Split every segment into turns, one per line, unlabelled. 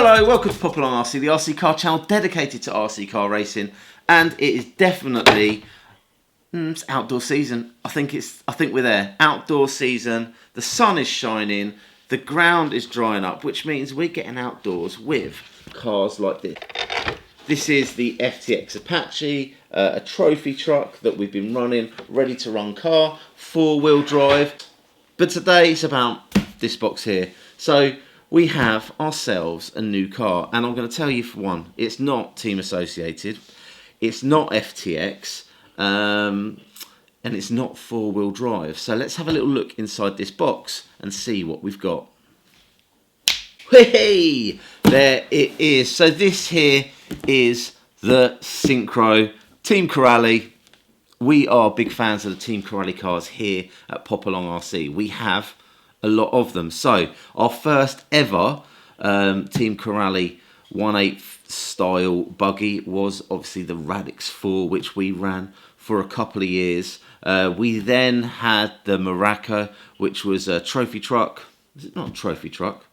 Hello, welcome to Popalong RC, the RC car channel dedicated to RC car racing, and it is definitely it's outdoor season. I think we're there. Outdoor season. The sun is shining. The ground is drying up, which means we're getting outdoors with cars like this. This is the FTX Apache, a trophy truck that we've been running, ready to run car, 4-wheel drive. But today it's about this box here. So we have ourselves a new car, and I'm going to tell you for one, it's not team associated, it's not FTX, and it's not 4-wheel drive. So let's have a little look inside this box and see what we've got. Hey, there it is. So this here is the Syncro Team Corrali. We are big fans of the Team Corrali cars here at Popalong RC. We have a lot of them. So our first ever Team Corrali 1/8 style buggy was obviously the Radix 4, which we ran for a couple of years. We then had the Maraca, which was a trophy truck. Is it not a trophy truck?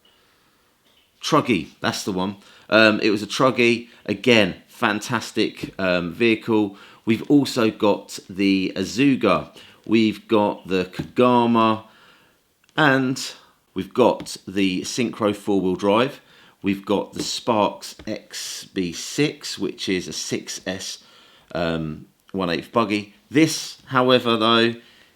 Truggy, that's the one. It was a Truggy, again, fantastic vehicle. We've also got the Azuga, we've got the Kagama, and we've got the Syncro 4-wheel drive. We've got the Sparks XB6, which is a 6S 1/8 buggy. This, however, though,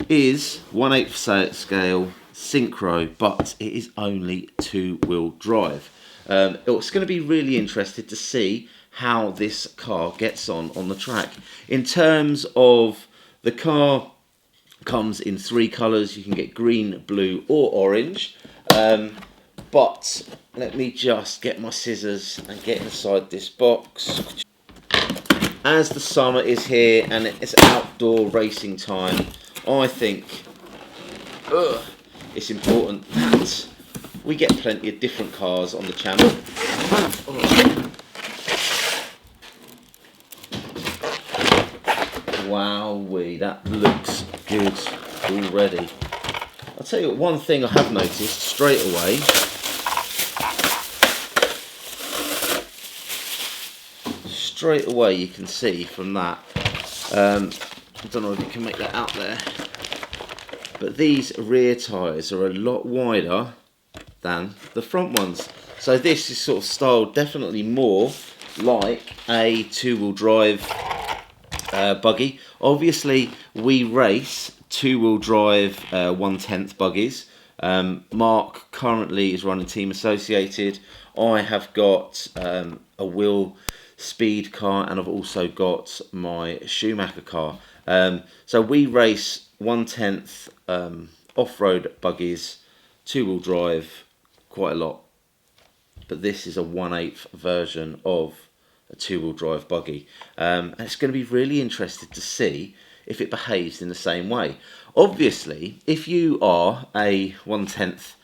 is 1/8 scale Syncro, but it is only 2-wheel drive. It's going to be really interesting to see how this car gets on the track. In terms of the car, comes in 3 colours. You can get green, blue or orange. But let me just get my scissors and get inside this box. As the summer is here and it's outdoor racing time, I think it's important that we get plenty of different cars on the channel. Wowee, that looks good already. I'll tell you what, one thing I have noticed straight away. Straight away you can see from that. I don't know if you can make that out there. But these rear tyres are a lot wider than the front ones. So this is sort of styled definitely more like a 2-wheel drive buggy. Obviously we race 2-wheel drive 1/10 buggies. Mark currently is running Team Associated. I have got a Will Speed car, and I've also got my Schumacher car. So we race 1/10 off-road buggies, 2-wheel drive quite a lot. But this is a 1/8 version of a 2-wheel drive buggy, and it's going to be really interesting to see if it behaves in the same way. Obviously, if you are a 1/10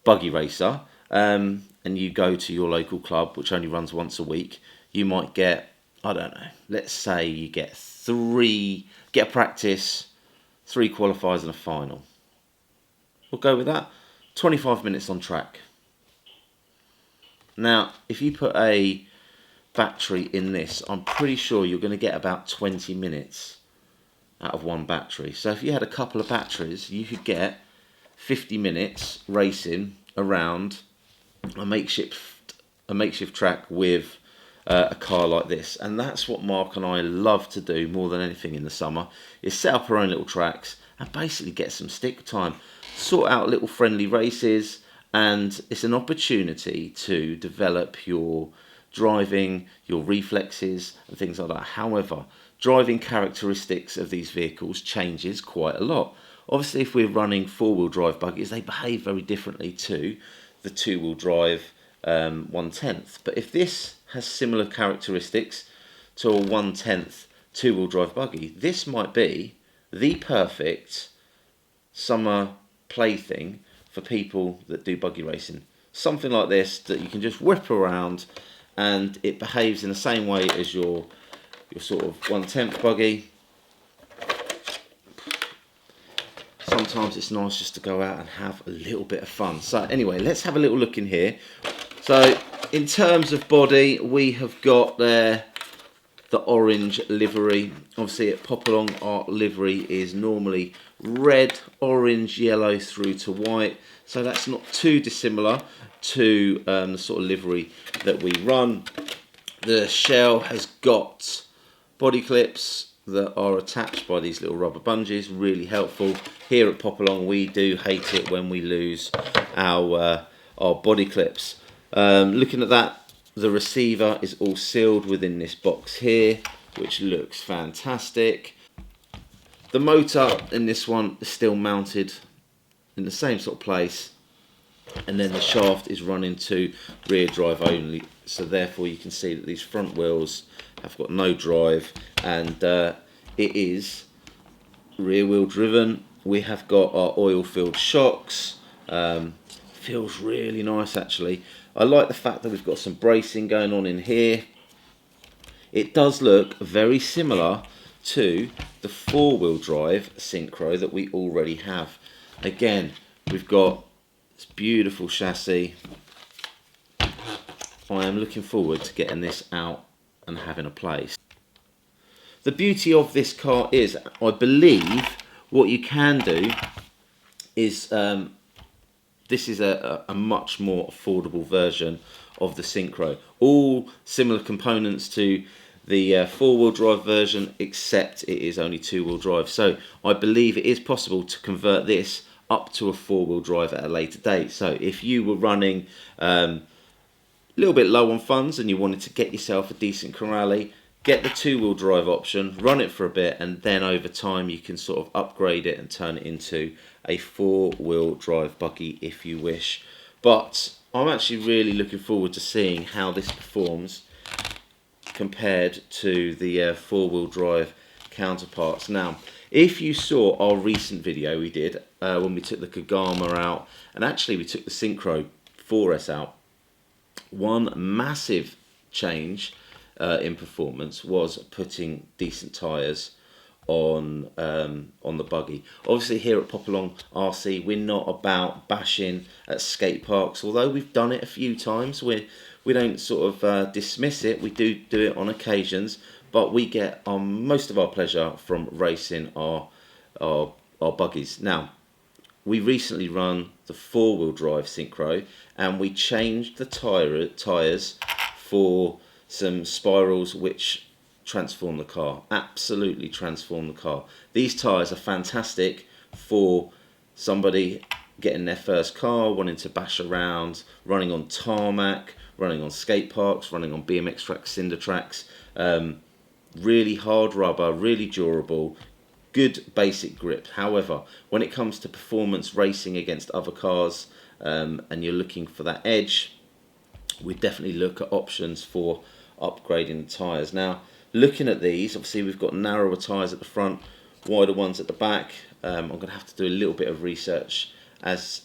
buggy racer and you go to your local club, which only runs once a week, you might get, I don't know, let's say you get a practice, 3 qualifiers and a final. We'll go with that. 25 minutes on track. Now, if you put a battery in this, I'm pretty sure you're going to get about 20 minutes out of one battery. So if you had a couple of batteries, you could get 50 minutes racing around a makeshift track with a car like this. And that's what Mark and I love to do more than anything in the summer, is set up our own little tracks and basically get some stick time, sort out little friendly races, and it's an opportunity to develop your driving, your reflexes and things like that. However, driving characteristics of these vehicles changes quite a lot. Obviously, if we're running 4-wheel drive buggies, they behave very differently to the 2-wheel drive 1/10. But if this has similar characteristics to a 1/10 2-wheel drive buggy, this might be the perfect summer plaything for people that do buggy racing. Something like this that you can just whip around, and it behaves in the same way as your sort of 1/10 buggy. Sometimes it's nice just to go out and have a little bit of fun. So anyway, let's have a little look in here. So In terms of body, we have got there the orange livery. Obviously at Popalong, our livery is normally red, orange, yellow through to white. So that's not too dissimilar to the sort of livery that we run. The shell has got body clips that are attached by these little rubber bungees, really helpful. Here at Popalong, we do hate it when we lose our body clips. Looking at that, the receiver is all sealed within this box here, which looks fantastic. The motor in this one is still mounted in the same sort of place, and then the shaft is running to rear drive only, so therefore you can see that these front wheels have got no drive, and it is rear wheel driven. We have got our oil filled shocks. Feels really nice actually. I like the fact that we've got some bracing going on in here. It does look very similar to the four-wheel drive Syncro that we already have. Again, we've got this beautiful chassis. I am looking forward to getting this out and having a place. The beauty of this car is, I believe, what you can do is, this is a much more affordable version of the Syncro. All similar components to the four-wheel drive version, except it is only two-wheel drive. So I believe it is possible to convert this up to a four-wheel drive at a later date. So if you were running a little bit low on funds and you wanted to get yourself a decent Corrale, get the two-wheel drive option, run it for a bit, and then over time you can sort of upgrade it and turn it into a four-wheel drive buggy if you wish. But I'm actually really looking forward to seeing how this performs compared to the four-wheel drive counterparts. Now, if you saw our recent video we did when we took the Kagama out, and actually we took the Syncro 4S out, one massive change in performance was putting decent tyres on the buggy. Obviously here at Popalong RC, we're not about bashing at skate parks, although we've done it a few times. We don't sort of dismiss it. We do it on occasions, but we get most of our pleasure from racing our buggies. Now, we recently run the four-wheel drive Syncro, and we changed the tyres for some spirals which transform the car, absolutely transform the car. These tyres are fantastic for somebody getting their first car, wanting to bash around, running on tarmac, running on skate parks, running on BMX tracks, cinder tracks. Really hard rubber, really durable, good basic grip. However, when it comes to performance racing against other cars, and you're looking for that edge, we definitely look at options for upgrading the tyres. Now, looking at these, obviously we've got narrower tyres at the front, wider ones at the back. I'm going to have to do a little bit of research as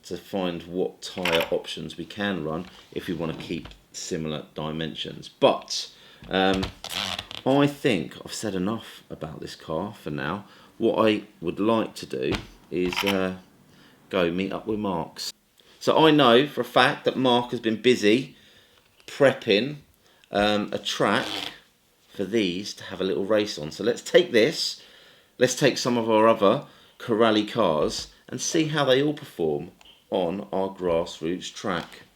to find what tyre options we can run if we want to keep similar dimensions. But I think I've said enough about this car for now. What I would like to do is go meet up with Mark's. So I know for a fact that Mark has been busy prepping a track for these to have a little race on. So let's take this, let's take some of our other Corrale cars and see how they all perform on our grassroots track.